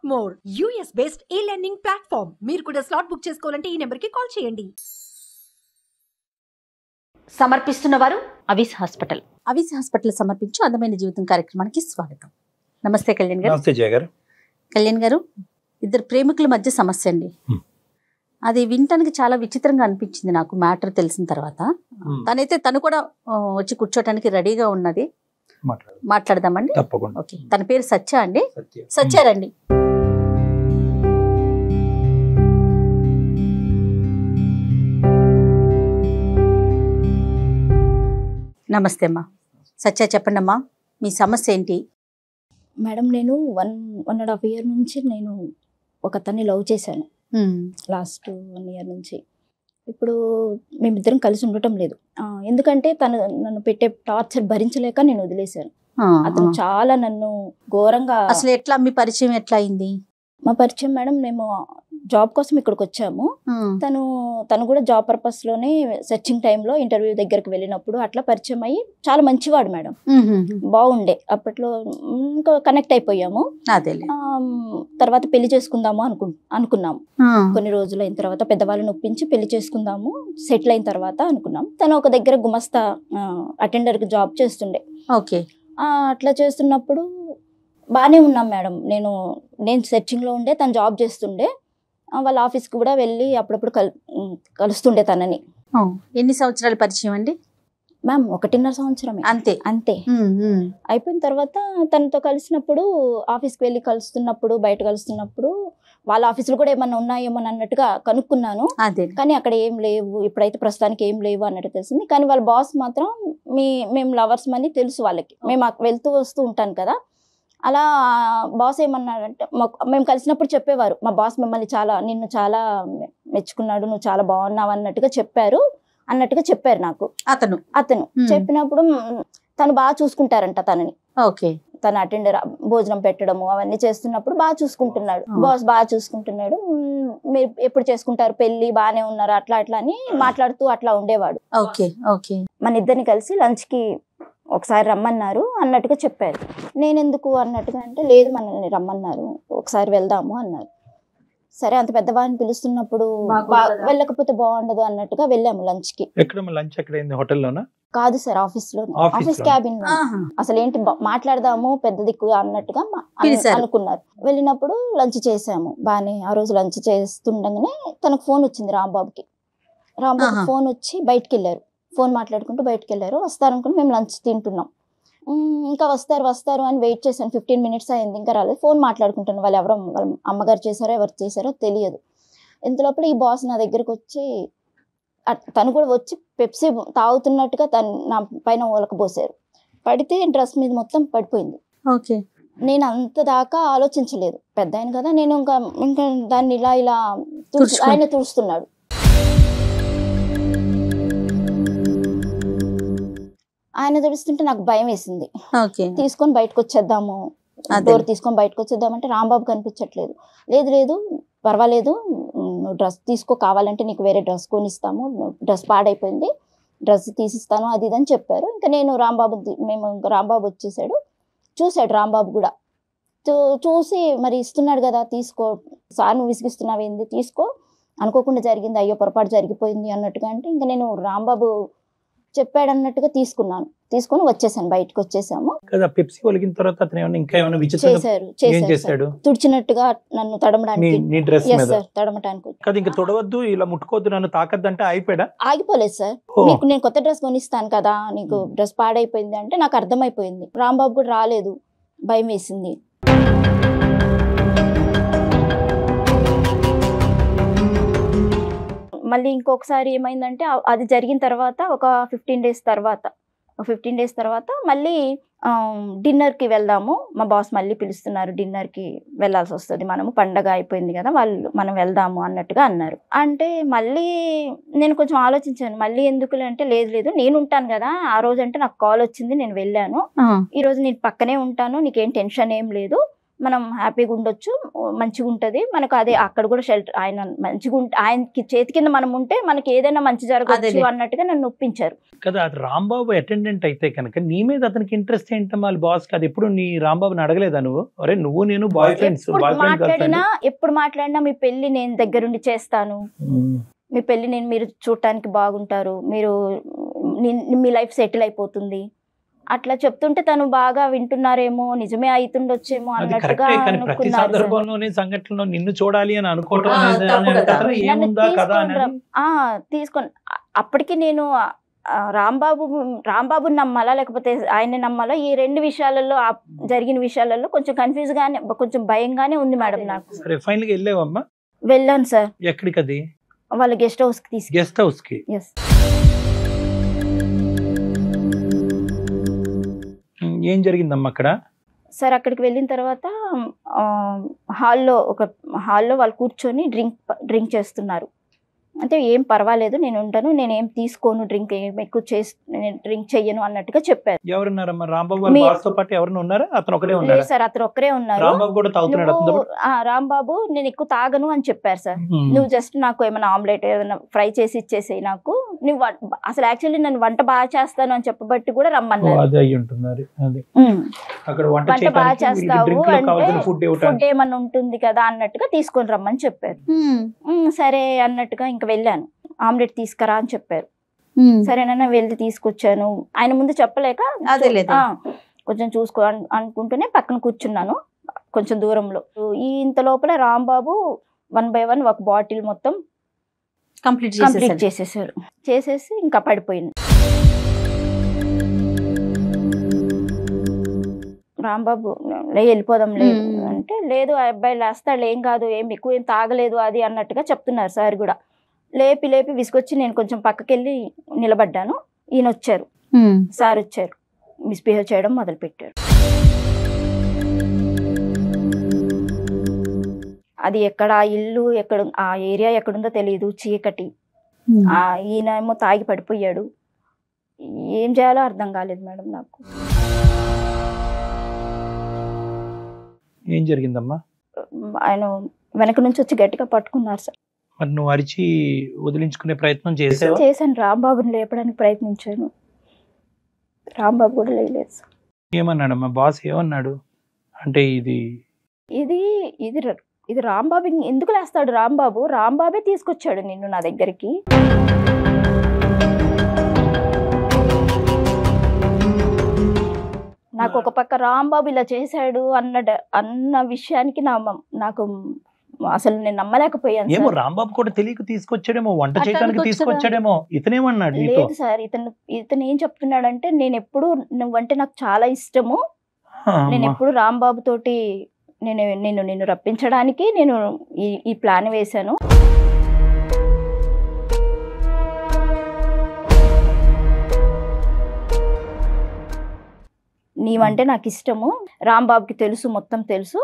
More US based ఈ learning platform. మీరు కూడా స్లాట్ బుక్ చేసుకోవాలంటే ఈ నెంబర్కి కాల్ చేయండి. సమర్పిస్తున్న వారు అవిస్ హాస్పిటల్. అవిస్ హాస్పిటల్ సమర్పించు అందమైన జీవితం కార్యక్రమానికి స్వాగతం. నమస్తే కళ్యాణ్ గారు. నమస్తే జయ గారు. కళ్యాణ్ గారు, ఇద్దరు ప్రేమికుల మధ్య సమస్య అండి. అది వినటానికి చాలా విచిత్రంగా అనిపించింది నాకు మ్యాటర్ తెలిసిన తర్వాత. తను కూడా వచ్చి కూర్చోటానికి రెడీగా ఉన్నది. మాట్లాడదామండి. తప్పకుండా. ఓకే, తన పేరు సత్య అండి. సత్యారండి. నమస్తే అమ్మా. సత్య, చెప్పండి అమ్మా, మీ సమస్య ఏంటి? మేడం, నేను 1.5 year నుంచి నేను ఒకతన్ని లవ్ చేశాను. లాస్ట్ 1 year నుంచి. ఇప్పుడు మేమిద్దరం కలిసి ఉండటం లేదు. ఎందుకంటే తను నన్ను పెట్టే టార్చర్ భరించలేక నేను వదిలేశాను. అతను చాలా నన్ను ఘోరంగా. అసలు ఎట్లా మీ పరిచయం ఎట్లా అయింది? మా పరిచయం మేడం, మేము జాబ్ కోసం ఇక్కడికి వచ్చాము. తను కూడా జాబ్ పర్పస్ లోనే సెర్చింగ్ టైంలో ఇంటర్వ్యూ దగ్గరికి వెళ్ళినప్పుడు అట్లా పరిచయం అయ్యి చాలా మంచివాడు మేడం. బాగుండే. అప్పట్లో ఇంకా కనెక్ట్ అయిపోయాము. తర్వాత పెళ్లి చేసుకుందాము అనుకున్నాము. కొన్ని రోజులు అయిన తర్వాత పెద్దవాళ్ళని ఒప్పించి పెళ్లి చేసుకుందాము, సెటిల్ అయిన తర్వాత అనుకున్నాం. తను ఒక దగ్గర గుమస్తా అటెండర్ కి జాబ్ చేస్తుండే. ఓకే. అట్లా చేస్తున్నప్పుడు బాగానే ఉన్నాం మేడం. నేను సెర్చింగ్ లో ఉండే, తను జాబ్ చేస్తుండే. వాళ్ళ ఆఫీస్కి కూడా వెళ్ళి అప్పుడప్పుడు కలుస్తుండే తనని. ఎన్ని సంవత్సరాల పరిచయం అండి? మ్యామ్ 1.5 సంవత్సరమే. అంతే. అయిపోయిన తర్వాత తనతో కలిసినప్పుడు, ఆఫీస్కి వెళ్ళి కలుస్తున్నప్పుడు, బయట కలుస్తున్నప్పుడు వాళ్ళ ఆఫీసులు కూడా ఏమన్నా ఉన్నాయేమో అన్నట్టుగా కనుక్కున్నాను. కానీ అక్కడ ఏం లేవు, ఇప్పుడైతే ప్రస్తుతానికి ఏం లేవు అన్నట్టు తెలిసింది. కానీ వాళ్ళ బాస్ మాత్రం మేము లవర్స్ అని తెలుసు వాళ్ళకి. మేము వెళ్తూ వస్తూ ఉంటాను కదా. అలా బాస్ ఏమన్నాడంటే, మేము కలిసినప్పుడు చెప్పేవారు, మా బాస్ నిన్ను చాలా మెచ్చుకున్నాడు, నువ్వు చాలా బాగున్నావు అన్నట్టుగా చెప్పారు నాకు. అతను చెప్పినప్పుడు తను బాగా చూసుకుంటారంట తనని. ఓకే. తన అటెండర్ భోజనం పెట్టడము అవన్నీ చేస్తున్నప్పుడు బాగా చూసుకుంటున్నాడు. బాస్ బాగా చూసుకుంటున్నాడు. మీరు ఎప్పుడు చేసుకుంటారు పెళ్లి, బాగానే ఉన్నారు, అట్లా అని మాట్లాడుతూ అట్లా ఉండేవాడు. మన ఇద్దరిని కలిసి లంచ్ కి ఒకసారి రమ్మన్నారు అన్నట్టుగా చెప్పారు. నేనెందుకు అన్నట్టుగా అంటే, లేదు మనల్ని రమ్మన్నారు, ఒకసారి వెళ్దాము అన్నారు. సరే, అంత పెద్దవాడిని పిలుస్తున్నప్పుడు వెళ్ళకపోతే బాగుండదు అన్నట్టుగా వెళ్ళాము లంచ్ కి. హోటల్లోనా? కాదు సార్, ఆఫీస్ క్యాబిన్. అసలు ఏంటి మాట్లాడదాము పెద్ద దిక్కు అన్నట్టుగా అనుకున్నారు. వెళ్ళినప్పుడు లంచ్ చేసాము బానే. ఆ రోజు లంచ్ చేస్తుండగానే తనకు ఫోన్ వచ్చింది రాంబాబుకి. ఫోన్ వచ్చి బయటికి వెళ్ళారు. ఫోన్ మాట్లాడుకుంటూ బయటకు వెళ్ళారు. వస్తారనుకుని మేము లంచ్ తింటున్నాం. ఇంకా వస్తారు అని వెయిట్ చేశాను. 15 minutes అయింది, ఇంకా రాలేదు. ఫోన్ మాట్లాడుకుంటాను. వాళ్ళ అమ్మగారు చేశారో ఎవరు చేశారో తెలియదు. ఇంతలోపల ఈ బాస్ నా దగ్గరకు వచ్చి, తను కూడా వచ్చి పెప్సీ తాగుతున్నట్టుగా నా పైన ఓలకబోసారు. పడితే డ్రెస్ మీద మొత్తం పడిపోయింది. నేను అంత దాకా ఆలోచించలేదు. పెద్ద ఆయన కదా, నేను ఇంకా దాన్ని ఇలా ఆయన తుడుస్తున్నాడు. ఆయన తుడుస్తుంటే నాకు భయం వేసింది. తీసుకొని బయటకు వచ్చేద్దాము, డోర్ తీసుకొని బయటకు వచ్చేద్దామంటే రాంబాబు కనిపించట్లేదు. లేదు పర్వాలేదు, నువ్వు డ్రెస్ తీసుకో, కావాలంటే నీకు వేరే డ్రెస్ కొనిస్తాము, డ్రెస్ పాడైపోయింది, డ్రెస్ తీసిస్తాను, అది ఇది అని చెప్పారు. ఇంకా నేను రాంబాబు వచ్చేసాడు. చూసాడు రాంబాబు కూడా. చూసి మరి ఇస్తున్నాడు కదా, తీసుకో సార్, నువ్వు విసిగిస్తున్నావేంది, తీసుకో, అనుకోకుండా జరిగింది, అయ్యో పొరపాటు జరిగిపోయింది అన్నట్టుగా. అంటే ఇంకా నేను రాంబాబు చెప్పాడు అన్నట్టుగా తీసుకొని వచ్చేసాను, బయటకు వచ్చేసాము. చేశారు తుడిచినట్టుగా నన్ను ఆగిపోలేదు సార్. నీకు నేను కొత్త డ్రెస్ కొనిస్తాను కదా, నీకు డ్రెస్ పాడైపోయింది అంటే నాకు అర్థమైపోయింది. రాంబాబు కూడా రాలేదు, భయం వేసింది. మళ్ళీ ఇంకొకసారి ఏమైందంటే, అది జరిగిన తర్వాత ఒక 15 days తర్వాత మళ్ళీ డిన్నర్కి వెళ్దాము, మా బాస్ మళ్ళీ పిలుస్తున్నారు, డిన్నర్కి వెళ్ళాల్సి వస్తుంది, మనము పండగ అయిపోయింది కదా, మనం వెళ్దాము అన్నట్టుగా అన్నారు. అంటే మళ్ళీ నేను కొంచెం ఆలోచించాను, మళ్ళీ ఎందుకులే అంటే, లేదు నేను ఉంటాను కదా, ఆ రోజు అంటే నాకు కాల్ వచ్చింది, నేను వెళ్ళాను, ఈ రోజు నేను పక్కనే ఉంటాను, నీకేం టెన్షన్ ఏం లేదు, మనం హ్యాపీగా ఉండొచ్చు, మంచిగా ఉంటది మనకు. అదే అక్కడ కూడా షెల్టర్, ఆయన మంచిగా ఆయనకి చేతి కింద మనం ఉంటే మనకి ఏదైనా మంచి జరగచ్చు అన్నట్టుగా నన్ను ఒప్పించారు కదా. అది రాంబాబు అటెండెంట్ అయితే కనుక నీ మీద అతనికి ఇంట్రెస్ట్ ఏంటమ్మా? వాళ్ళ బాస్ కాదు, ఎప్పుడు నీ రాంబాబుని అడగలేదా నువ్వు? అరే నువ్వు నేను బాయ్ ఫ్రెండ్స్, ఎప్పుడు మాట్లాడినా మీ పెళ్లి నేను దగ్గరుండి చేస్తాను, మీ పెళ్లి మీరు చూడటానికి బాగుంటారు, మీరు మీ లైఫ్ సెటిల్ అయిపోతుంది అట్లా చెప్తుంటే తను బాగా వింటున్నారేమో, నిజమే అవుతుండొచ్చేమో అన్నట్టుగా సంఘటనలో నిన్ను చూడాలి అని అనుకోవటం తీసుకొని అప్పటికి నేను రాంబాబుని నమ్మాలా లేకపోతే ఆయన్ని నమ్మాలా, ఈ రెండు విషయాలలో జరిగిన విషయాలలో కొంచెం కన్ఫ్యూజ్ గానే, కొంచెం భయంగానే ఉంది మేడం నాకు. ఫైనల్ గా వెళ్ళావమ్మా? వెళ్ళాను సార్. ఎక్కడికి? అది వాళ్ళ గెస్ట్ హౌస్ కి గెస్ట్ హౌస్ కి. ఏం జరిగిందమ్మా అక్కడ? సార్ అక్కడికి వెళ్ళిన తర్వాత హాల్లో వాళ్ళు కూర్చొని డ్రింక్ చేస్తున్నారు. అంటే ఏం పర్వాలేదు, నేను ఉంటాను, నేను ఏం తీసుకోను, డ్రింక్ ఏం ఎక్కువ నేను డ్రింక్ చెయ్యను అన్నట్టుగా చెప్పారు. ఎవరున్నారమ్మా? రాంబాబు వాళ్ళతో పాటు ఎవరైనా ఉన్నారా? అతను ఒకరే ఉన్నారా? సార్ అతను ఒక్కరే ఉన్నారు. రాంబాబు కూడా తాగుతున్నాడు? రాంబాబు నేను ఎక్కువ తాగను అని చెప్పారు సార్. నువ్వు జస్ట్ నాకు ఏమైనా ఆమ్లెట్ ఏదైనా ఫ్రై చేసి ఇచ్చేసేయి నాకు, నువ్వు అసలు యాక్చువల్లీ నేను వంట బాగా చేస్తాను అని చెప్పబట్టి కూడా రమ్మన్నారు. వంట బాగా చేస్తావు అంటే ఫుడ్ ఏమన్నా ఉంటుంది కదా అన్నట్టుగా తీసుకొని రమ్మని చెప్పారు. సరే అన్నట్టుగా ఇంకా వెళ్ళాను. ఆమ్లెట్ తీసుకురా అని చెప్పారు. సరేనన్నా వెళ్ళి తీసుకొచ్చాను. ఆయన ముందు చెప్పలేక కొంచెం చూసుకో అనుకుంటూనే పక్కన కూర్చున్నాను కొంచెం దూరంలో. ఇంత లోపల రాంబాబు 1 by 1 ఒక బాటిల్ మొత్తం కంప్లీట్ చేసేసారు. చేసేసి ఇంకా పడిపోయింది. రాంబాబు వెళ్ళిపోదాం లేదు అంటే, లేదు ఆ అబ్బాయి లేస్తాడు, ఏం కాదు, ఎక్కువ ఏం తాగలేదు అది అన్నట్టుగా చెప్తున్నారు సార్ కూడా. లేపి విసుకొచ్చి నేను కొంచెం పక్కకెళ్ళి నిలబడ్డాను. ఈయన వచ్చారు, సార్ వచ్చారు, మిస్బిహేవ్ చేయడం మొదలు పెట్టారు. అది ఎక్కడ ఇల్లు ఎక్కడ ఆ ఏరియా ఎక్కడుందో తెలియదు, చీకటి. ఈయన ఏమో తాగి పడిపోయాడు. ఏం చేయాలో అర్థం కాలేదు మేడం నాకు. ఏం జరిగిందమ్మా? ఆయన వెనక నుంచి వచ్చి గట్టిగా పట్టుకున్నారు సార్. మరి నువ్వు అరిచి వదిలించుకునే ప్రయత్నం చేశాను. రాంబాబుని లేపడానికి ప్రయత్నించాను. రాంబాబు కూడా లేదు సార్. ఏమన్నాడమ్మా బాస్? ఏమన్నాడు అంటే ఇది రాంబాబు ఎందుకు లేస్తాడు? రాంబాబే తీసుకొచ్చాడు నిన్ను నా దగ్గరికి. నాకు ఒక పక్క రాంబాబు ఇలా చేశాడు అన్న విషయానికి నాకు అసలు నేను నమ్మలేకపోయాను. ఏమో రాంబాబు కూడా తెలియక తీసుకొచ్చాడేమో, వంట చేయడానికి తీసుకొచ్చాడేమో. ఇతనేమన్నాడు? లేదు సార్, ఇతను ఏం చెప్తున్నాడంటే, నేను ఎప్పుడు నువ్వంటే నాకు చాలా ఇష్టము, నేను ఎప్పుడు రాంబాబు తోటి నిన్ను రప్పించడానికి నేను ఈ ప్లాన్ వేశాను. నీవంటే నాకు ఇష్టము, రాంబాబుకి తెలుసు, మొత్తం తెలుసు.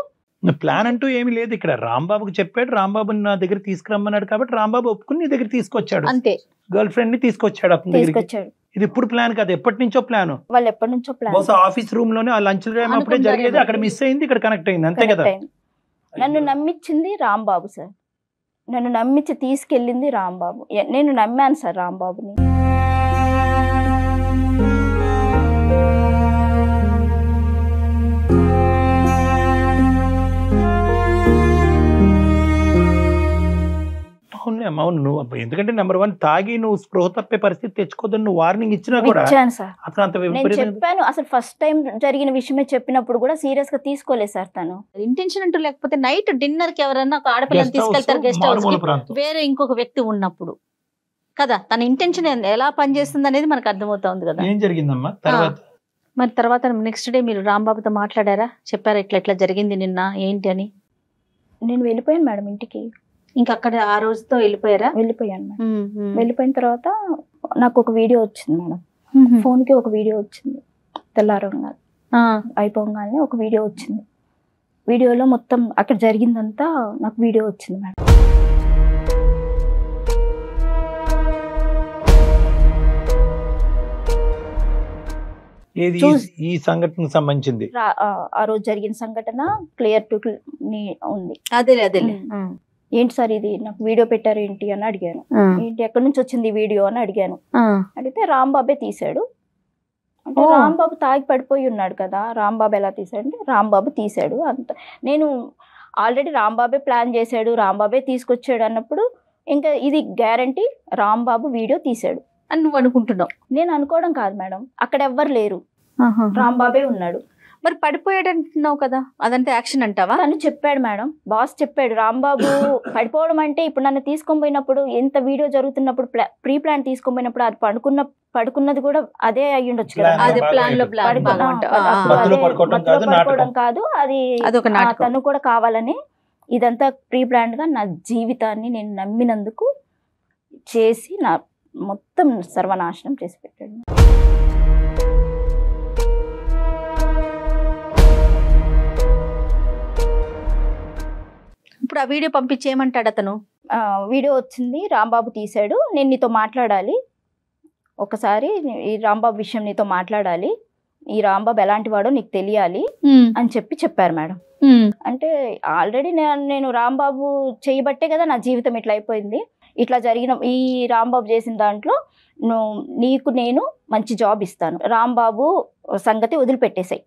ప్లాన్ అంటూ ఏమీ లేదు ఇక్కడ. రాంబాబుకి చెప్పాడు, రాంబాబుని నా దగ్గర తీసుకురమ్మన్నాడు కాబట్టి రాంబాబు ఒప్పుకుని నీ దగ్గర తీసుకొచ్చాడు. అంతే. గర్ల్ ఫ్రెండ్ ని తీసుకొచ్చాడు. ఇది ఇప్పుడు ప్లాన్ కాదు, ఎప్పటి నుంచో ప్లాన్. వాళ్ళు ఎప్పటి నుంచో ప్లాన్. బహుశా ఆఫీస్ రూమ్ లోనే ఆ లంచ్ టైం అప్పుడే జరిగేది, అక్కడ మిస్ అయింది, ఇక్కడ కనెక్ట్ అయింది, అంతే కదా. నన్ను నమ్మించింది రాంబాబు సార్, నన్ను నమ్మించి తీసుకెళ్ళింది రాంబాబు. నేను నమ్మాను సార్ రాంబాబుని. అవును, నువ్వు ఎందుకంటే నెంబర్ 1 తాగి నువ్వు స్పృహ తప్పే పరిస్థితి తెచ్చుకోదని నువ్వు వార్నింగ్ ఇచ్చినా కూడా చెప్పాను. అసలు ఫస్ట్ టైం జరిగిన విషయమే చెప్పినప్పుడు కూడా సీరియస్ గా తీసుకోలేదు సార్. తను ఇంటెన్షన్ అంటూ లేకపోతే నైట్ డిన్నర్ కి ఎవరన్నా ఒక ఆడపిల్లని తీసుకెళ్తారు గెస్ట్ హౌస్ కి, వేరే ఇంకొక వ్యక్తి ఉన్నప్పుడు కదా, తన ఇంటెన్షన్ ఎలా పనిచేస్తుంది అనేది మనకు అర్థమవుతుంది కదా. ఏం జరిగిందమ్మా మరి తర్వాత నెక్స్ట్ డే మీరు రాంబాబుతో మాట్లాడారా? చెప్పారా ఇట్లా జరిగింది నిన్న ఏంటి అని? నేను వెళ్ళిపోయాను మేడం ఇంటికి. ఇంకా అక్కడ ఆ రోజుతో వెళ్ళిపోయారా? వెళ్ళిపోయాను మేడం. వెళ్ళిపోయిన తర్వాత నాకు ఒక వీడియో వచ్చింది మేడం, ఫోన్ కి ఒక వీడియో వచ్చింది. తెల్లారంగా అయిపోగానే ఒక వీడియో వచ్చింది. వీడియోలో మొత్తం అక్కడ జరిగిందంతా నాకు వీడియో వచ్చింది మేడం. ఏది ఈ సంఘటనకు సంబంధించింది? ఆ రోజు జరిగిన సంఘటన క్లియర్ టు ఉంది. అదేలే ఏంటి సార్ ఇది, నాకు వీడియో పెట్టారు ఏంటి అని అడిగాను. ఏంటి ఎక్కడి నుంచి వచ్చింది వీడియో అని అడిగాను. అడిగితే రాంబాబే తీశాడు అంటే, రాంబాబు తాగి పడిపోయి ఉన్నాడు కదా, రాంబాబు ఎలా తీశాడు అంటే రాంబాబు తీశాడు అంత. నేను ఆల్రెడీ రాంబాబే ప్లాన్ చేశాడు, రాంబాబే తీసుకొచ్చాడు అన్నప్పుడు ఇంకా ఇది గ్యారంటీ రాంబాబు వీడియో తీశాడు అని నువ్వు అనుకుంటున్నావు? నేను అనుకోవడం కాదు మేడం, అక్కడ ఎవ్వరు లేరు, రాంబాబే ఉన్నాడు. మరి పడిపోయాడు అంటున్నావు కదా, అదంటే యాక్షన్ అంటావా? తను చెప్పాడు మేడం, బాస్ చెప్పాడు. రాంబాబు పడిపోవడం అంటే ఇప్పుడు నన్ను తీసుకొని పోయినప్పుడు, ఎంత వీడియో జరుగుతున్నప్పుడు ప్రీ ప్లాన్ తీసుకొని పోయినప్పుడు అది పడుకున్నది కూడా అదే అయ్యి ఉండొచ్చు కదా. అదే ప్లాన్ లో పడుకోవడం కాదు, అది తను కూడా కావాలని ఇదంతా ప్రీ ప్లాన్ గా నా జీవితాన్ని నేను నమ్మినందుకు చేసి నా మొత్తం సర్వనాశనం చేసి పెట్టాడు. ఇప్పుడు ఆ వీడియో పంపించేయమంటాడు అతను. వీడియో వచ్చింది, రాంబాబు తీశాడు, నేను నీతో మాట్లాడాలి ఒకసారి, ఈ రాంబాబు విషయం నీతో మాట్లాడాలి, ఈ రాంబాబు ఎలాంటి వాడో నీకు తెలియాలి అని చెప్పారు మేడం. అంటే ఆల్రెడీ నేను రాంబాబు చేయబట్టే కదా నా జీవితం ఇట్లా అయిపోయింది. ఇట్లా జరిగిన ఈ రాంబాబు చేసిన దాంట్లో నీకు నేను మంచి జాబ్ ఇస్తాను, రాంబాబు సంగతి వదిలిపెట్టేసాయి,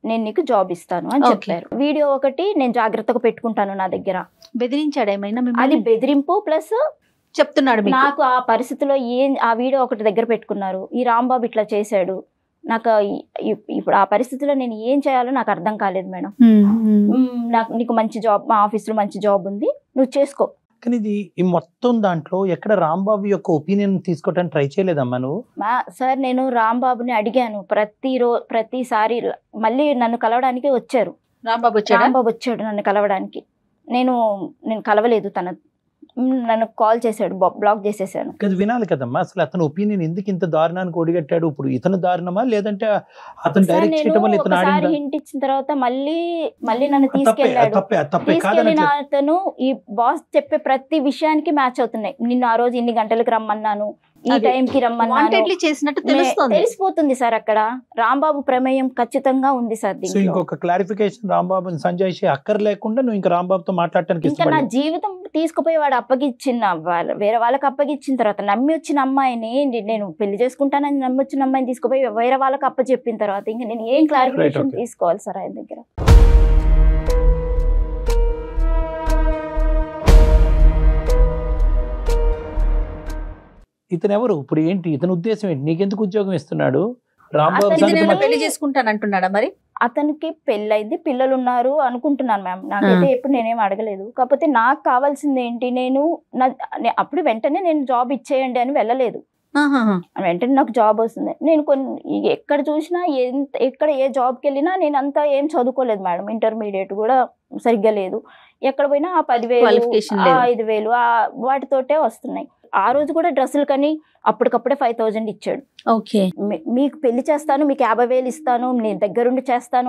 నేను నీకు జాబ్ ఇస్తాను అని చెప్పారు. వీడియో ఒకటి నేను జాగ్రత్తగా పెట్టుకుంటాను నా దగ్గర. బెదిరించాడు ఏమైనా? అది బెదిరింపు ప్లస్ చెప్తున్నాడు నాకు ఆ పరిస్థితిలో ఆ వీడియో ఒకటి దగ్గర పెట్టుకున్నారు, ఈ రాంబాబు ఇట్లా చేశాడు, నాకు ఇప్పుడు ఆ పరిస్థితిలో నేను ఏం చేయాలో నాకు అర్థం కాలేదు మేడం. నీకు మంచి జాబ్, మా ఆఫీస్ లో మంచి జాబ్ ఉంది, నువ్వు చేసుకో. కానీ ఇది ఈ మొత్తం దాంట్లో ఎక్కడ రాంబాబు యొక్క ఒపీనియన్ తీసుకోవడానికి ట్రై చేయలేదమ్మా నువ్వు? సార్ నేను రాంబాబుని అడిగాను, ప్రతిసారి మళ్ళీ నన్ను కలవడానికి వచ్చారు. రాంబాబు వచ్చాడు నన్ను కలవడానికి, నేను కలవలేదు, నన్ను కాల్ చేశాడు, బ్లాక్ చేసేసాను. అది వినాలి కదమ్మా, అసలు అతను ఒపీనియన్ ఎందుకు ఇంత దారుణానికి ఒడిగట్టాడు? ఇప్పుడు ఇతను దారుణమా లేదంటే అతను డైరెక్ట్ చేయడం వల్ల ఇతను ఆడిందా? హింట్ ఇచ్చిన తర్వాత మళ్ళీ నన్ను తీసుకెళ్ళాడు. తీసుకెళ్ళిన అతను ఈ బాస్ చెప్పే ప్రతి విషయానికి మ్యాచ్ అవుతున్నాయి. నిన్ను ఆ రోజు ఇన్ని గంటలకు రమ్మన్నాను, ఈ టైంకి రమ్మన్నాను, తెలిసిపోతుంది సార్. అక్కడ రాంబాబు ప్రమేయం ఖచ్చితంగా ఉంది సార్. ఇంకొక క్లారిఫికేషన్, రాంబాబు సంజయ్ అక్కర్ లేకుండా నువ్వు ఇంకా రాంబాబుతో మాట్లాడటానికి ఇంకా నా జీవితం తీసుకుపోయి వాడు అప్పగిచ్చిన వేరే వాళ్ళకి అప్పగిచ్చిన తర్వాత నమ్మి వచ్చిన అమ్మాయిని, నేను పెళ్లి చేసుకుంటానని నమ్మి వచ్చిన అమ్మాయిని తీసుకుపోయి వేరే వాళ్ళకి అప్పచెప్పిన తర్వాత ఇంకా నేను ఏం క్లారిఫికేషన్ తీసుకోవాలి సార్ ఆయన దగ్గర? ఇతను ఎవరు? ఇప్పుడు ఏంటి ఇతని ఉద్దేశం ఏంటి? నీకెందుకు ఉద్యోగం ఇస్తున్నాడు? పెళ్లి చేసుకుంటాను అంటున్నాడా? మరి అతనికి పెళ్ళైంది, పిల్లలు ఉన్నారు అనుకుంటున్నాను మ్యామ్. నాకైతే ఎప్పుడు నేనేం అడగలేదు. కాకపోతే నాకు కావాల్సింది ఏంటి, అప్పుడు వెంటనే నేను జాబ్ ఇచ్చేయండి అని వెళ్ళలేదు. వెంటనే నాకు జాబ్ వస్తుంది. నేను ఎక్కడ చూసినా ఎక్కడ ఏ జాబ్కి వెళ్ళినా నేను అంతా ఏం చదువుకోలేదు మేడం, ఇంటర్మీడియట్ కూడా సరిగ్గా లేదు. ఎక్కడ పోయినా ఆ 10,000 5,000 వాటితోటే వస్తున్నాయి. ఆ రోజు కూడా డ్రెస్సులు కానీ అప్పటికప్పుడే 5,000 ఇచ్చాడు. ఓకే, మీకు పెళ్లి చేస్తాను, మీకు 50,000 ఇస్తాను, నేను దగ్గరుండి చేస్తాను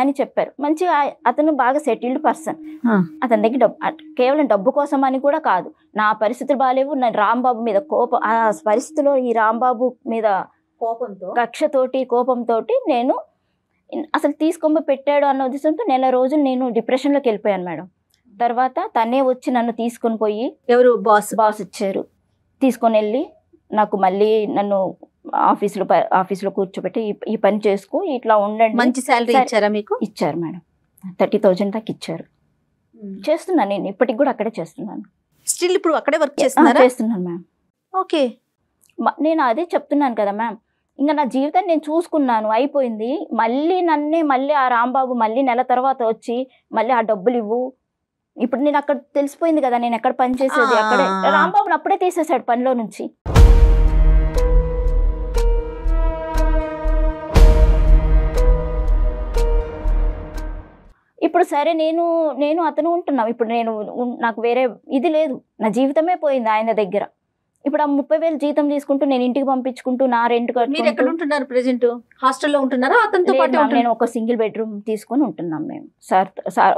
అని చెప్పారు. మంచిగా అతను బాగా సెటిల్డ్ పర్సన్. అతని దగ్గర కేవలం డబ్బు కోసం అని కూడా కాదు, నా పరిస్థితులు బాగాలేవు, నా రాంబాబు మీద కోపం, ఆ పరిస్థితిలో ఈ రాంబాబు మీద కక్షతోటి కోపంతో నేను అసలు తీసుకొని పెట్టాడు అన్న ఉద్దేశంతో నెల రోజులు నేను డిప్రెషన్లోకి వెళ్ళిపోయాను మేడం. తర్వాత తనే వచ్చి నన్ను తీసుకొని పోయి, ఎవరు బాస్ ఇచ్చారు, తీసుకొని వెళ్ళి నాకు మళ్ళీ నన్ను ఆఫీసులో కూర్చోబెట్టి ఈ పని చేసుకో, ఇట్లా ఉండండి. మంచి శాలరీ ఇచ్చారా మీకు? ఇచ్చారు మేడం, 30,000 దాకా ఇచ్చారు. చేస్తున్నాను నేను ఇప్పటికి కూడా అక్కడే చేస్తున్నాను. స్టిల్ ఇప్పుడు అక్కడే వర్క్ చేస్తున్నాను మ్యామ్. ఓకే, నేను అదే చెప్తున్నాను కదా మ్యామ్, ఇంకా నా జీవితాన్ని నేను చూసుకున్నాను, అయిపోయింది. మళ్ళీ ఆ రాంబాబు మళ్ళీ నెల తర్వాత వచ్చి మళ్ళీ ఆ డబ్బులు ఇవ్వు. ఇప్పుడు నేను అక్కడ తెలిసిపోయింది కదా నేను ఎక్కడ పని చేసేది, అక్కడే రాంబాబుని అప్పుడే తీసేసాడు పనిలో నుంచి. ఇప్పుడు సరే నేను అతను ఉంటున్నాం. ఇప్పుడు నాకు వేరే ఇది లేదు, నా జీవితమే పోయింది ఆయన దగ్గర. ఇప్పుడు ఆ 30,000 జీతం తీసుకుంటూ నేను ఇంటికి పంపించుకుంటూ నా రెంట్ మీరు ఎక్కడ ఉంటున్నారు ప్రెసెంట్? హాస్టల్లో ఉంటున్నారా అతనితో పాటు? నేను ఒక సింగిల్ బెడ్రూమ్ తీసుకొని ఉంటున్నాం మేము. సార్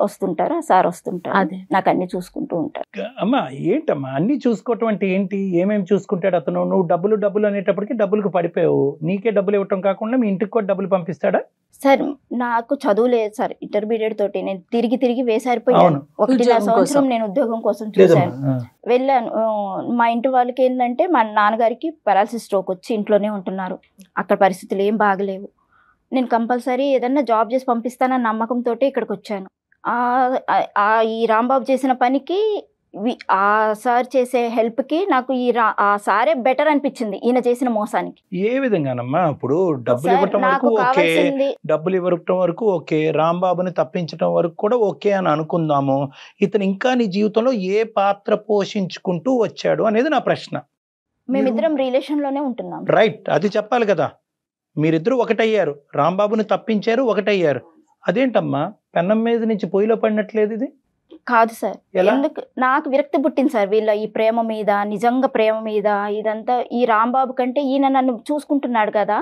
వస్తుంటారా? సార్ వస్తుంటారు, అదే నాకు అన్ని చూసుకుంటూ ఉంటారు. అమ్మా ఏంటమ్మా అన్ని చూసుకోవటం అంటే ఏంటి? ఏమేమి చూసుకుంటాడు అతను? నువ్వు డబ్బులు అనేటప్పటికి డబ్బులకు పడిపోయావు. నీకే డబ్బులు ఇవ్వటం కాకుండా మీ ఇంటికి కూడా డబ్బులు పంపిస్తాడా? సార్ నాకు చదువు లేదు సార్, ఇంటర్మీడియట్ తోటి నేను తిరిగి వేసారిపోయాను. 1.5 సంవత్సరం నేను ఉద్యోగం కోసం చూశాను, వెళ్ళాను. మా ఇంటి వాళ్ళకి ఏంటంటే మా నాన్నగారికి పారాలసిస్ స్ట్రోక్ వచ్చి ఇంట్లోనే ఉంటున్నారు, అక్కడ పరిస్థితులు ఏం బాగలేవు. నేను కంపల్సరీ ఏదన్నా జాబ్ చేసి పంపిస్తానన్న నమ్మకంతో ఇక్కడికి వచ్చాను. ఈ రాంబాబు చేసిన పనికి ఆ సార్ చేసే హెల్ప్ కి నాకు ఆ సారే బెటర్ అనిపించింది ఈయన చేసిన మోసానికి. ఏ విధంగానమ్మా? ఇప్పుడు డబ్బులు ఇవ్వటం వరకు ఓకే, డబ్బులు ఇవ్వటం వరకు ఓకే, రాంబాబుని తప్పించడం వరకు కూడా ఓకే అని అనుకుందాము. ఇతను ఇంకా నీ జీవితంలో ఏ పాత్ర పోషించుకుంటూ వచ్చాడు అనేది నా ప్రశ్న. మేమిద్దరం రిలేషన్ లోనే ఉంటున్నాం. రైట్, అది చెప్పాలి కదా. మీరిద్దరు ఒకటయ్యారు, రాంబాబుని తప్పించారు, ఒకటయ్యారు. అదేంటమ్మా పెన్నం మీద నుంచి పొయ్యిలో పడినట్లేదు ఇది? కాదు సార్, ఎందుకు నాకు విరక్తి పుట్టింది సార్ వీళ్ళ ఈ ప్రేమ మీద, నిజంగా ప్రేమ మీద. ఇదంతా ఈ రాంబాబు కంటే ఈయన నన్ను చూసుకుంటున్నాడు కదా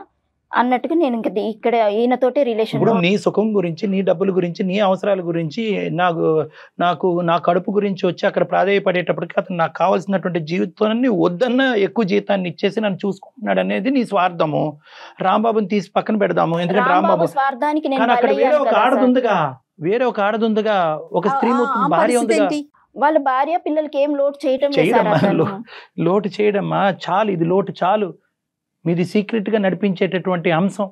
అన్నట్టుగా నేను ఇంకా ఇక్కడ ఈయనతోటి రిలేషన్. ఇప్పుడు నీ సుఖం గురించి, నీ డబ్బుల గురించి, నీ అవసరాల గురించి, నా కడుపు గురించి వచ్చి అక్కడ ప్రాధాన్యపడేటప్పటికి అతను నాకు కావాల్సినటువంటి జీవితాన్ని వద్దన్న ఎక్కువ జీతాన్ని ఇచ్చేసి నన్ను చూసుకుంటున్నాడు అనేది నీ స్వార్థము. రాంబాబుని తీసి పక్కన పెడదాము, ఎందుకంటే రాంబాబు స్వార్థానికి అక్కడ వేరే ఒక ఆడది ఉందిగా, ఒక స్త్రీ భార్య ఉందిగా. వాళ్ళ భార్య పిల్లలకి ఏం లోటు లోటు చేయడమ్మా చాలు, ఇది లోటు చాలు. మీది సీక్రెట్ గా నడిపించేటటువంటి అంశం.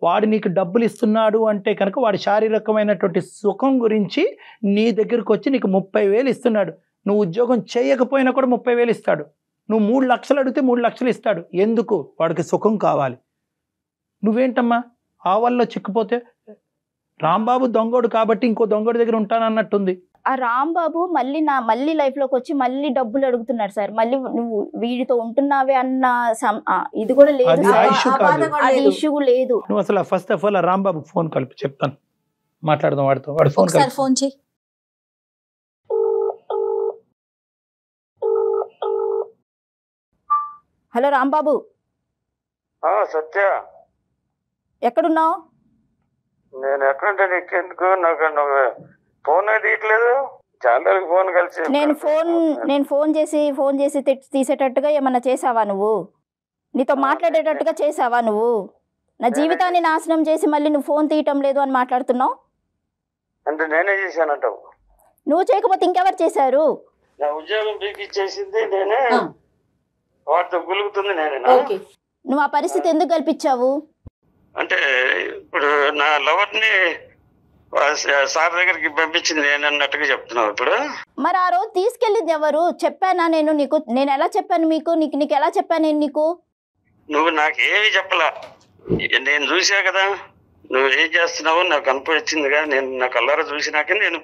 వాడు నీకు డబ్బులు ఇస్తున్నాడు అంటే కనుక వాడి శారీరకమైనటువంటి సుఖం గురించి నీ దగ్గరకు వచ్చి నీకు 30,000 ఇస్తున్నాడు. నువ్వు ఉద్యోగం చేయకపోయినా కూడా 30,000 ఇస్తాడు. నువ్వు 3 లక్షలు అడిగితే 3 లక్షలు ఇస్తాడు. ఎందుకు? వాడికి సుఖం కావాలి. నువ్వేంటమ్మా ఆ వల్ల చిక్కుపోతే? రాంబాబు దొంగోడు కాబట్టి ఇంకో దొంగోడి దగ్గర ఉంటానన్నట్టుంది. ఆ రాంబాబు మళ్ళీ లైఫ్ లోకి వచ్చి మళ్ళీ డబ్బులు అడుగుతున్నాడు సార్. మళ్ళీ నువ్వు వీడితో ఉంటున్నావే అన్న ఇది కూడా లేదు, అది ఇష్యూ లేదు. నువ్వు అసలు first of all Rambabu phone కలిపి చెప్తాను, మాట్లాడదాం వాడితో. వాడు ఫోన్ చేయి. హలో రాంబాబు. సత్య, ఎక్కడున్నావు? నేను ఎక్కడుంటే నీకెందుకు? నాకు ఫోన్ తీయట్లేదు. చాలా ఫోన్ కలిసి నేను ఫోన్ చేసి తీసేటట్టుగా ఏమన్నా చేసావా నువ్వు? నీతో మాట్లాడేటట్టుగా చేసావా నువ్వు? నా జీవితాన్ని నాశనం చేసి మళ్ళీ నువ్వు ఫోన్ తీయటం లేదు అని మాట్లాడుతున్నావు. అంటే నేనే చేశానంటావు? నువ్వు చేయకపోతే ఇంకెవరు చేశారు? నా ఉద్యోగం పీకిచ్చేసింది నేనే, వాటితో గులుగుతుంది నేనే. నువ్వు ఆ పరిస్థితి ఎందుకు కల్పించావు? అంటే ఇప్పుడు నా లవర్ని సార్ దగ్గరికి పంపించింది నేను అన్నట్టుగా చెప్తున్నావు ఇప్పుడు. మరి ఆ రోజు తీసుకెళ్ళింది ఎవరు? చెప్పానా నేను నీకు? నేను ఎలా చెప్పాను మీకు? నీకు ఎలా చెప్పాను నేను నీకు? నువ్వు నాకేమి చెప్పలా, నేను చూసా కదా నువ్వు ఏం చేస్తున్నావు నాకు కనిపించిందిగా. నేను నా కళ్ళారా చూసినాక నేను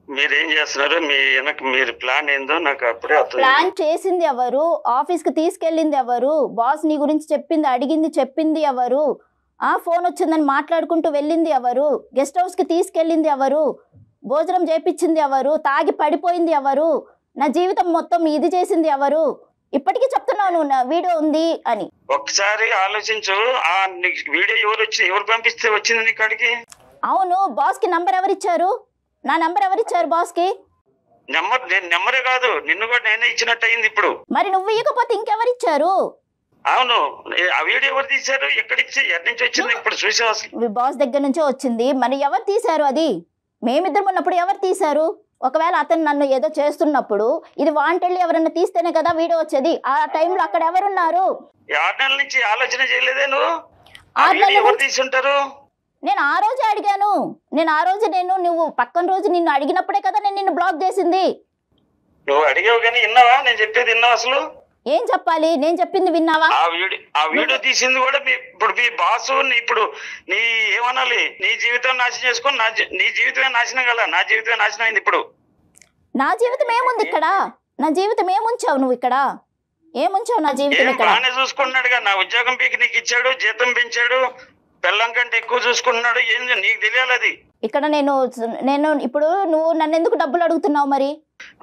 మీరేం చేస్తున్నారు, మీరు ప్లాన్ ఏందో నాకు అప్పుడే అర్థం. ప్లాన్ చేసింది ఎవరు? ఆఫీస్ కి తీసుకెళ్ళింది ఎవరు? బాస్ నీ గురించి చెప్పింది ఎవరు? ఫోన్ వచ్చిందని మాట్లాడుకుంటూ వెళ్ళింది ఎవరు? గెస్ట్ హౌస్ కి తీసుకెళ్ళింది ఎవరు? భోజనం చేపించింది ఎవరు? తాగి పడిపోయింది ఎవరు? నా జీవితం మొత్తం ఇది చేసింది ఎవరు? ఇప్పటికీ చెప్తున్నావు నువ్వు నా వీడియో ఉంది అని. ఒకసారి ఆలోచించు, ఆ వీడియో ఎవరు పంపిస్తే వచ్చింది నీ కాడికి? అవును, బాస్ కి నంబర్ ఎవరిచ్చారు? నా నంబర్ ఎవరిచ్చారు బాస్ కి? నెంబరే కాదు, నిన్ను కూడా నేనే ఇచ్చినట్టు అయింది ఇప్పుడు. మరి నువ్వు ఇవ్వకపోతే ఇంకెవరిచ్చారు? అవును, ఆ వీడియో ఎవరు తీశారు? ఎక్కడి నుంచి వచ్చింది? ఇప్పుడు చూసా అసలు బాస్ దగ్గర నుంచే వచ్చింది. మరి ఎవరు తీశారు అది? మేమిద్దరం ఉన్నప్పుడు ఎవరు తీశారు? ఒకవేళ అతను నన్ను ఏదో చేస్తున్నప్పుడు ఇది వాంటెళ్ళి ఎవరన్నా తీస్తేనే కదా వీడియో వచ్చేది. ఆ టైంలో అక్కడ ఎవరున్నారు? 6 నెలల నుంచి ఆలోచన చేయలేదే నువ్వు? ఎవరు తీసుంటారు? నేను ఆ రోజే అడిగాను. నువ్వు పక్కన రోజు నిన్ను అడిగినప్పుడే కదా నేను నిన్ను బ్లాక్ చేసింది. నువ్వు అడిగావు కానీ విన్నావా? నేను చెప్పేది విన్నావా అసలు? ఏం చెప్పాలి? నేను చెప్పింది విన్నావా? ఆ వీడియో తీసింది కూడా ఇప్పుడు మీ బాసు. ఇప్పుడు నీ ఏమనాలి? నీ జీవితం నాశనం చేసుకొని నీ జీవితమే నాశనం కదా. నా జీవితమే నాశనం అయింది ఇప్పుడు. నా జీవితం ఏముంది ఇక్కడ? నా జీవితం ఏముంచావు నువ్వు ఇక్కడ? ఏముంచావు నా జీవితం ఇక్కడ? బాగానే చూసుకుంటున్నాడుగా, నా ఉద్యోగం పీకి నీకు ఇచ్చాడు, జీతం పెంచాడు, పిల్లం కంటే ఎక్కువ చూసుకుంటున్నాడు. ఏంది నీకు తెలియాలి అది? ఇక్కడ నేను ఇప్పుడు నువ్వు నన్ను ఎందుకు డబ్బులు అడుగుతున్నావు? మరి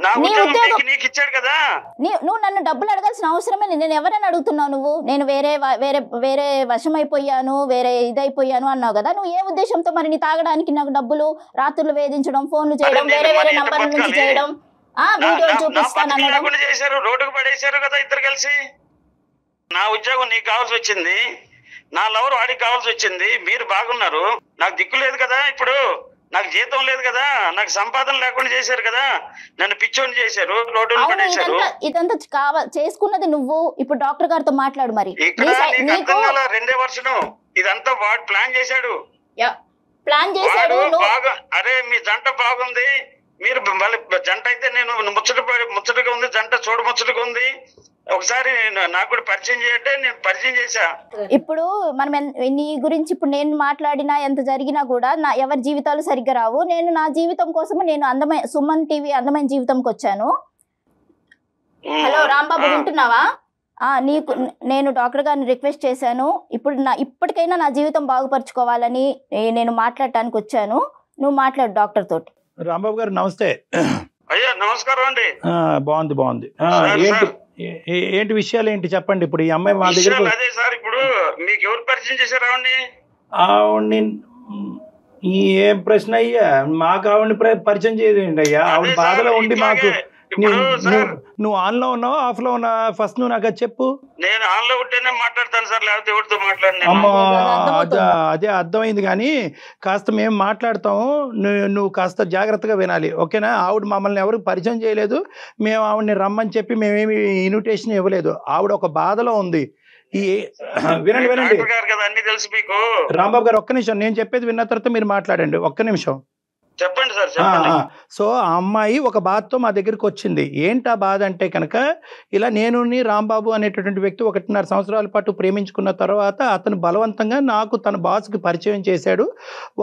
నా నీ ఉద్యోగం ఉద్యోగం నీకు ఇచ్చాడు కదా. నువ్వు నన్ను డబ్బులు అడగాల్సిన అవసరమే లేదు. నేను ఎవరైనా అడుగుతున్నావు నువ్వు? నేను వేరే వేరే వేరే వశమైపోయాను, వేరే ఇదైపోయాను అన్నావు కదా. నువ్వు ఏ ఉద్దేశంతో మరి నీ తాగడానికి నాకు డబ్బులు, రాత్రులు వేధించడం, ఫోన్లు చేయడం, వేరే వేరే నంబర్ల నుంచి చేయడం, వీడియోలు చూపిస్తాను అనడం చేశారు, రోడ్డుకు పడేశారు కదా ఇద్దరు కలిసి. నా ఉద్యోగం నీకు కావాల్సి వచ్చింది, నా లవర్ వాడికి కావాల్సి వచ్చింది. మీరు బాగున్నారు, నాకు దిక్కు లేదు కదా. ఇప్పుడు నాకు జీతం లేదు కదా, నాకు సంపాదన లేకుండా చేశారు కదా, నన్ను పిచ్చోని చేశారు, రోడ్డు పడేశారు. ఇదంతా చేసుకున్నది నువ్వు. ఇప్పుడు డాక్టర్ గారితో మాట్లాడు. మరి ఇక్కడ నీకు అర్థం కాల, 2వ వర్షం ఇదంతా వాడు ప్లాన్ చేశాడు. ప్లాన్ చేశాడు బాగా. అరే మీ జంట బాగుంది, మీరు జంట అయితే నేను ముచ్చటగా ఉంది, జంట చూడముచ్చటగా ఉంది, ఒకసారి నాకు కూడా పరిచయం చేయంటే నేను పరిచయం చేశా. ఇప్పుడు మనం నీ గురించి ఇప్పుడు నేను మాట్లాడినా ఎంత జరిగినా కూడా ఎవరి జీవితాలు సరిగ్గా రావు. నేను నా జీవితం కోసము నేను అందమైన సుమన్ టీవీ అందమైన జీవితంకి వచ్చాను. హలో రాంబాబు, వింటున్నావా? నీకు నేను డాక్టర్ గారిని రిక్వెస్ట్ చేశాను. ఇప్పటికైనా నా జీవితం బాగుపరుచుకోవాలని నేను మాట్లాడటానికి వచ్చాను. నువ్వు మాట్లాడు డాక్టర్ తోటి. రాంబాబు గారు నమస్తే. అయ్యా నమస్కారం అండి. బాగుంది. ఏంటి విషయాలు ఏంటి చెప్పండి. ఇప్పుడు ఈ అమ్మాయి మా దగ్గర. అదే సార్, ఇప్పుడు మీకు ఎవరు పరిచయం చేశారు ఆవిడ్ని? ఏం ప్రశ్న అయ్యా, మాకు ఆవిడ్ని పరిచయం చేయదండి అయ్యా. ఆవిడ బాధలో ఉండి మాకు. నువ్వు ఆన్ లో ఉన్నావా ఆఫ్ లో ఉన్నావా? ఫస్ట్ నువ్వు నాకు చెప్పు. నేను ఆన్ లో ఉంటేనే మాట్లాడతాను సార్, లేకపోతే ఎవరితో మాట్లాడినా. అమ్మా అదే అర్థమైంది, కానీ కాస్త మేము మాట్లాడతాము, నువ్వు కాస్త జాగ్రత్తగా వినాలి, ఓకేనా? ఆవిడ మమ్మల్ని ఎవరు పరిచయం చేయలేదు, మేము ఆవిడని రమ్మని చెప్పి మేమేమి ఇన్విటేషన్ ఇవ్వలేదు. ఆవిడ ఒక బాధలో ఉంది. వినండి అన్ని తెలుసు మీకు. రాంబాబు గారు ఒక్క నిమిషం, నేను చెప్పేది విన్న తర్వాత మీరు మాట్లాడండి, ఒక్క నిమిషం. చెప్పండి సార్, చెప్పండి. సో ఆ అమ్మాయి ఒక బాధతో మా దగ్గరికి వచ్చింది. ఏంటి ఆ బాధ అంటే కనుక, ఇలా నేను రాంబాబు అనేటటువంటి వ్యక్తి 1.5 సంవత్సరాల పాటు ప్రేమించుకున్న తర్వాత అతను బలవంతంగా నాకు తన బాస్కి పరిచయం చేశాడు.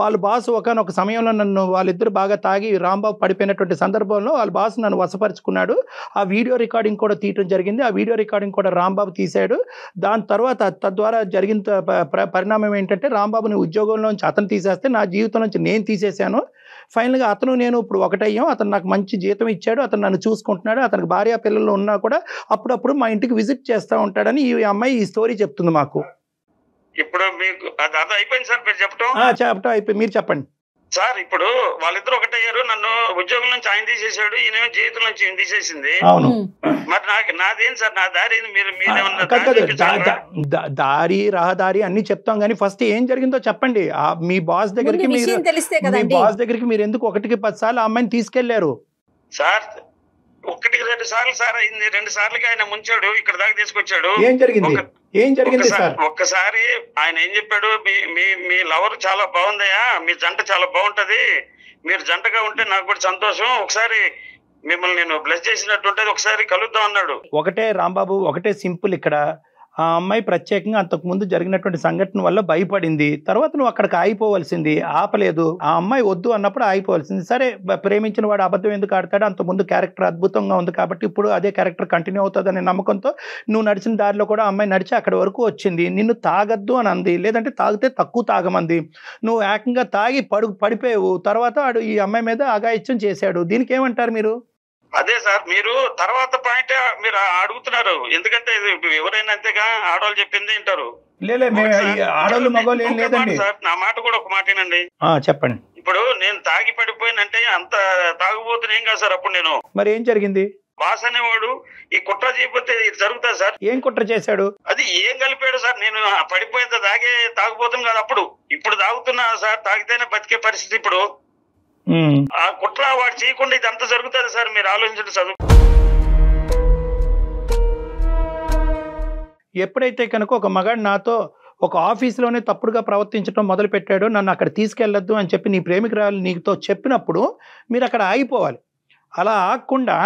వాళ్ళ బాస్ ఒకనొక సమయంలో నన్ను, వాళ్ళిద్దరు బాగా తాగి రాంబాబు పడిపోయినటువంటి సందర్భంలో వాళ్ళ బాస్ నన్ను వశపరుచుకున్నాడు. ఆ వీడియో రికార్డింగ్ కూడా తీయటం జరిగింది. ఆ వీడియో రికార్డింగ్ కూడా రాంబాబు తీశాడు. దాని తర్వాత తద్వారా జరిగిన పరిణామం ఏంటంటే, రాంబాబుని ఉద్యోగంలోంచి అతను తీసేస్తే నా జీవితం నుంచి నేను తీసేశాను. ఫైనల్గా అతను నేను ఇప్పుడు ఒకటయ్యాం. అతను నాకు మంచి జీతం ఇచ్చాడు, అతను నన్ను చూసుకుంటున్నాడు, అతనికి భార్య పిల్లలు ఉన్నా కూడా అప్పుడప్పుడు మా ఇంటికి విజిట్ చేస్తూ ఉంటాడని ఈ అమ్మాయి ఈ స్టోరీ చెప్తుంది మాకు. ఇప్పుడు మీకు అది అయిపోయింది సార్, మీరు చెప్పటం అయిపోయి మీరు చెప్పండి సార్. ఇప్పుడు వాళ్ళిద్దరు ఒకటయ్యారు, నన్ను ఉద్యోగం నుంచి ఆయన తీసేశాడు, ఈయన జీవితం నుంచి ఈయన తీసేసింది. అవును. మరి నాదేం సార్, నా దారి దారి రహదారి అన్ని చెప్తాం, కానీ ఫస్ట్ ఏం జరిగిందో చెప్పండి. మీ బాస్ దగ్గరికి మీరు ఎందుకు 1కి 10 సార్లు ఆ అమ్మాయిని తీసుకెళ్లారు సార్? 1కి 2 సార్లు సార్ అయింది. 2 సార్లుగా ఆయన ముంచాడు, ఇక్కడ దాకా తీసుకొచ్చాడు. ఏం జరిగింది సార్? ఒక్కసారి ఆయన ఏం చెప్పాడు, మీ లవర్ చాలా బాగుందయ్యా, మీ జంట చాలా బాగుంటది, మీరు జంటగా ఉంటే నాకు కూడా సంతోషం, ఒకసారి మిమ్మల్ని నేను బ్లెస్ చేసినట్టుంటది, ఒకసారి కలుద్దాం అన్నాడు. ఒకటే రాంబాబు, ఒకటే సింపుల్. ఇక్కడ ఆ అమ్మాయి ప్రత్యేకంగా అంతకుముందు జరిగినటువంటి సంఘటన వల్ల భయపడింది. తర్వాత నువ్వు అక్కడికి ఆగిపోవలసింది, ఆపలేదు. ఆ అమ్మాయి వద్దు అన్నప్పుడు ఆగిపోవలసింది. సరే, ప్రేమించిన వాడు అబద్ధం ఎందుకు ఆడతాడు? అంతకుముందు క్యారెక్టర్ అద్భుతంగా ఉంది కాబట్టి ఇప్పుడు అదే క్యారెక్టర్ కంటిన్యూ అవుతుందనే నమ్మకంతో నువ్వు నడిచిన దారిలో కూడా అమ్మాయి నడిచి అక్కడి వరకు వచ్చింది. నిన్ను తాగద్దు అని అంది, లేదంటే తాగితే తక్కువ తాగమంది. నువ్వు ఏకంగా తాగి పడిపోయావు. తర్వాత వాడు ఈ అమ్మాయి మీద అఘాయిత్యం చేశాడు. దీనికి ఏమంటారు మీరు? అదే సార్, మీరు తర్వాత పాయింట్ మీరు అడుగుతున్నారు, ఎందుకంటే ఎవరైనా అంతేగా, ఆడవాళ్ళు చెప్పింది వింటారు. ఆడవాళ్ళు మగవాళ్ళు ఏం లేదండి సార్, నా మాట కూడా ఒక మాటేనండి. చెప్పండి. ఇప్పుడు నేను తాగి పడిపోయినంటే అంత తాగుబోతున్నా ఏం కాదు సార్. అప్పుడు నేను మరి ఏం జరిగింది? బాస్ అనేవాడు ఈ కుట్ర చేయకపోతే ఇది జరుగుతుంది సార్. ఏం కుట్ర చేశాడు? అది ఏం కలిపాడు సార్? నేను పడిపోయేంత తాగే తాగుపోతాం కదా అప్పుడు. ఇప్పుడు తాగుతున్నా సార్, తాగితేనే బతికే పరిస్థితి. ఇప్పుడు ఆ కుట్ర వాడు చేయకుండా ఇదంతా జరుగుతుంది సార్, మీరు ఆలోచించండి. చదువు ఎప్పుడైతే కనుక ఒక మగాడు నాతో ఒక ఆఫీస్లోనే తప్పుడుగా ప్రవర్తించడం మొదలు పెట్టాడు, నన్ను అక్కడ తీసుకెళ్లొద్దు అని చెప్పి నీ ప్రేమికురాలు నీతో చెప్పినప్పుడు మీరు అక్కడ ఆగిపోవాలి. అలా ఆగకుండా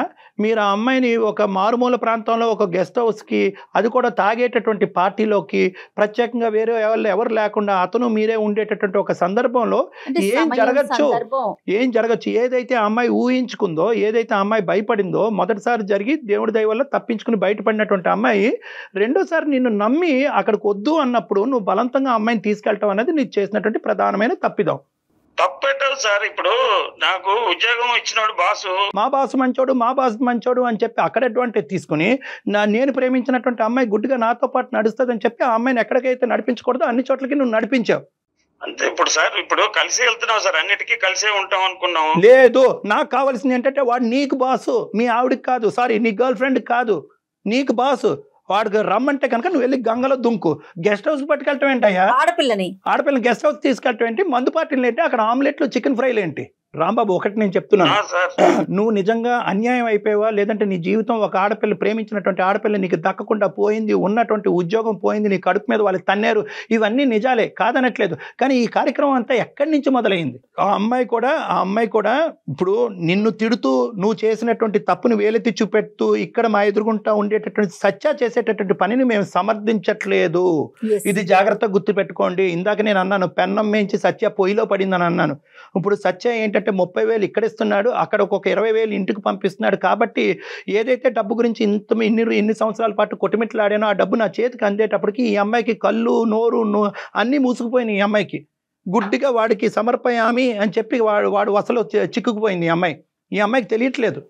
మీరు ఆ అమ్మాయిని ఒక మారుమూల ప్రాంతంలో ఒక గెస్ట్ హౌస్కి, అది కూడా తాగేటటువంటి పార్టీలోకి, ప్రత్యేకంగా వేరే ఎవరు లేకుండా అతను మీరే ఉండేటటువంటి ఒక సందర్భంలో ఏం జరగచ్చు ఏదైతే ఆ అమ్మాయి ఊహించుకుందో, ఏదైతే ఆ అమ్మాయి భయపడిందో, మొదటిసారి జరిగి దేవుడి దయ వల్ల తప్పించుకుని బయటపడినటువంటి అమ్మాయి రెండోసారి నిన్ను నమ్మి అక్కడికి వద్దు అన్నప్పుడు నువ్వు బలవంతంగా అమ్మాయిని తీసుకెళ్ళటం అనేది నీకు చేసినటువంటి ప్రధానమైన తప్పిదం. తప్పెట్టదు సార్. ఇప్పుడు నాకు ఉద్యోగం ఇచ్చినోడు బాసు, మా బాసు మంచోడు, మా బాసు మంచోడు అని చెప్పి అక్కడ అడ్వాంటేజ్ తీసుకుని నేను ప్రేమించినటువంటి అమ్మాయి గుడ్డిగా నాతో పాటు నడుస్తుందని చెప్పి ఆ అమ్మాయిని ఎక్కడికైతే నడిపించకూడదో అన్ని చోట్లకి నువ్వు నడిపించావు. అంతే. ఇప్పుడు సార్ ఇప్పుడు కలిసి వెళ్తున్నాం సార్, అన్నిటికీ కలిసే ఉంటాం అనుకున్నాం. లేదు, నాకు కావాల్సింది ఏంటంటే వాడు నీకు బాసు, మీ ఆవిడికి కాదు, సారీ నీ గర్ల్ ఫ్రెండ్ కాదు, నీకు బాసు. వాడికి రమ్మంటే కనుక నువ్వు వెళ్ళి గంగలో దుంకు. గెస్ట్ హౌస్ పట్టుకెళ్ళటం ఏంటయ్యా? ఆడపిల్లని గెస్ట్ హౌస్ తీసుకెళ్ళటం ఏంటి? మందు పార్టీలు ఏంటి? అక్కడ ఆమ్లెట్లు చికెన్ ఫ్రైలు ఏంటి? రాంబాబు ఒకటి నేను చెప్తున్నాను, నువ్వు నిజంగా అన్యాయం అయిపోయావా, లేదంటే నీ జీవితం ఒక ఆడపిల్ల ప్రేమించినటువంటి ఆడపిల్ల నీకు దక్కకుండా పోయింది, ఉన్నటువంటి ఉద్యోగం పోయింది, నీ కడుపు మీద వాళ్ళకి తన్నారు, ఇవన్నీ నిజాలే, కాదనట్లేదు. కానీ ఈ కార్యక్రమం అంతా ఎక్కడి నుంచి మొదలైంది? ఆ అమ్మాయి కూడా ఇప్పుడు నిన్ను తిడుతూ నువ్వు చేసినటువంటి తప్పుని వేలెత్తి చూపెడుతూ ఇక్కడ మా ఎదురుగుంటా ఉండేటటువంటి సత్య చేసేటటువంటి పనిని మేము సమర్థించట్లేదు. ఇది జాగ్రత్తగా గుర్తుపెట్టుకోండి. ఇందాక నేను అన్నాను పెన్నం మేంచి సత్య పొయ్యిలో పడిందని అన్నాను. ఇప్పుడు సత్య ఏంటంటే 30,000 ఇక్కడ ఇస్తున్నాడు, అక్కడ ఒక 20,000 ఇంటికి పంపిస్తున్నాడు. కాబట్టి ఏదైతే డబ్బు గురించి ఇన్ని సంవత్సరాల పాటు కొట్టుమిట్లాడానో ఆ డబ్బు నా చేతికి అందేటప్పటికి ఈ అమ్మాయికి కళ్ళు నోరు అన్నీ మూసుకుపోయినాయి. ఈ అమ్మాయికి గుడ్డిగా వాడికి సమర్పయామి అని చెప్పి వాడు అసలు చిక్కుకుపోయింది ఈ అమ్మాయికి తెలియట్లేదు.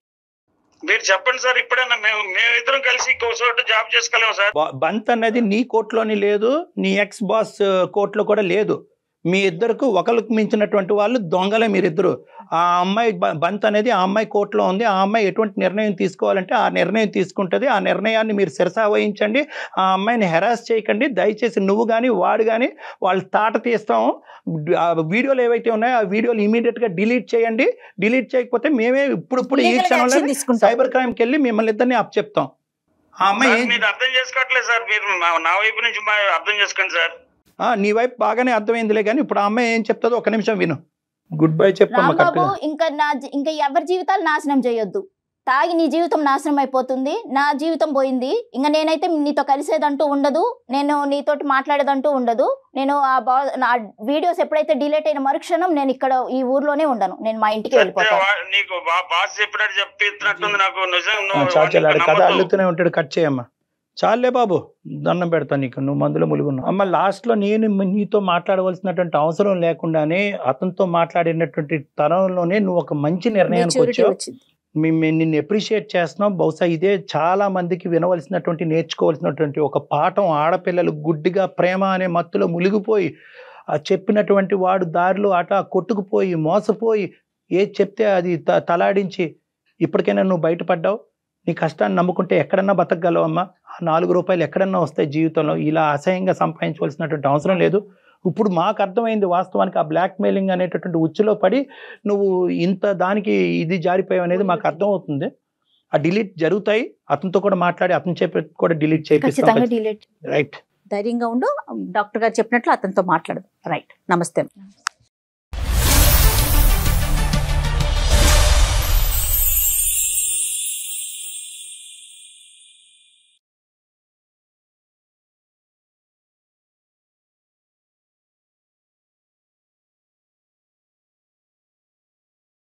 మీరు చెప్పండి సార్, ఇప్పుడైనా మేమిద్దరం కలిసి ఇంకో చోట జాబ్ చేసుకోలేము సార్. బంత్ అనేది నీ కోర్టులోని లేదు, నీ ఎక్స్ బాస్ కోర్టులో కూడా లేదు. మీ ఇద్దరికి ఒకరికి మించినటువంటి వాళ్ళు దొంగలే మీరిద్దరు. ఆ అమ్మాయి బంత్ అనేది ఆ అమ్మాయి కోర్టులో ఉంది. ఆ అమ్మాయి ఎటువంటి నిర్ణయం తీసుకోవాలంటే ఆ నిర్ణయం తీసుకుంటుంది. ఆ నిర్ణయాన్ని మీరు శిరసా వహించండి. ఆ అమ్మాయిని హెరాస్ చేయకండి దయచేసి. నువ్వు కానీ వాడు కానీ వాళ్ళు తాట తీస్తాం. వీడియోలు ఏవైతే ఉన్నాయో ఆ వీడియోలు ఇమీడియట్గా డిలీట్ చేయండి. డిలీట్ చేయకపోతే మేమే ఇప్పుడు ఈ క్షణంలో సైబర్ క్రైమ్కి వెళ్ళి మిమ్మల్ని ఇద్దరిని అప్ చెప్తాం. ఆ అమ్మాయి మీరు అర్థం చేసుకోవట్లేదు సార్, మీరు నా వైపు నుంచి అర్థం చేసుకోండి సార్. నీ వైపు బాగానే అర్థమైందిలే, కానీ ఇప్పుడు ఆ అమ్మాయి ఏం చెప్తుందో ఒక నిమిషం విను. గుడ్ బై చెప్పమ్మా. ఇంకా ఎవరి జీవితాలు నాశనం చేయొద్దు. తాగి నీ జీవితం నాశనం అయిపోతుంది, నా జీవితం పోయింది. ఇంకా నేనైతే నీతో కలిసేదంటూ ఉండదు, నేను నీతోటి మాట్లాడేదంటూ ఉండదు. నేను నా వీడియోస్ ఎప్పుడైతే డిలీట్ అయిన మరుక్షణం నేను ఇక్కడ ఈ ఊర్లోనే ఉండను, నేను మా ఇంటికి వెళ్ళిపోతాను. కథ అల్లుతూనే ఉంటాడు. కట్ చేయమ్మా, చాలే బాబు, దండం పెడతా నీకు, నువ్వు మందులో ములుగున్నావు. అమ్మ లాస్ట్లో నేను నీతో మాట్లాడవలసినటువంటి అవసరం లేకుండానే అతనితో మాట్లాడినటువంటి తరంలోనే నువ్వు ఒక మంచి నిర్ణయానికి వచ్చావు. మేము నిన్ను అప్రిషియేట్ చేస్తున్నాం. బహుశా ఇదే చాలా మందికి వినవలసినటువంటి నేర్చుకోవాల్సినటువంటి ఒక పాఠం. ఆడపిల్లలు గుడ్డిగా ప్రేమ అనే మత్తులో మునిగిపోయి చెప్పినటువంటి వాడు దారిలో కొట్టుకుపోయి మోసపోయి ఏది చెప్తే అది తలాడించి ఇప్పటికైనా నువ్వు బయటపడ్డావు. నీ కష్టాన్ని నమ్ముకుంటే ఎక్కడన్నా బతకగలవమ్మా. ఆ 4 రూపాయలు ఎక్కడన్నా వస్తాయి జీవితంలో. ఇలా అసహ్యంగా సంపాదించవలసినటువంటి అవసరం లేదు. ఇప్పుడు మాకు అర్థమైంది వాస్తవానికి ఆ బ్లాక్ మెయిలింగ్ అనేటటువంటి ఉచ్చులో పడి నువ్వు ఇంత దానికి ఇది జారిపోయావు అనేది మాకు అర్థం అవుతుంది. ఆ డిలీట్ జరుగుతాయి. అతనితో కూడా మాట్లాడి అతని చెప్పి కూడా డిలీట్ చేపిస్తాం. రైట్, ధైర్యంగా ఉండు. డాక్టర్ గారు చెప్పినట్లు అతనితో మాట్లాడు. రైట్, నమస్తే.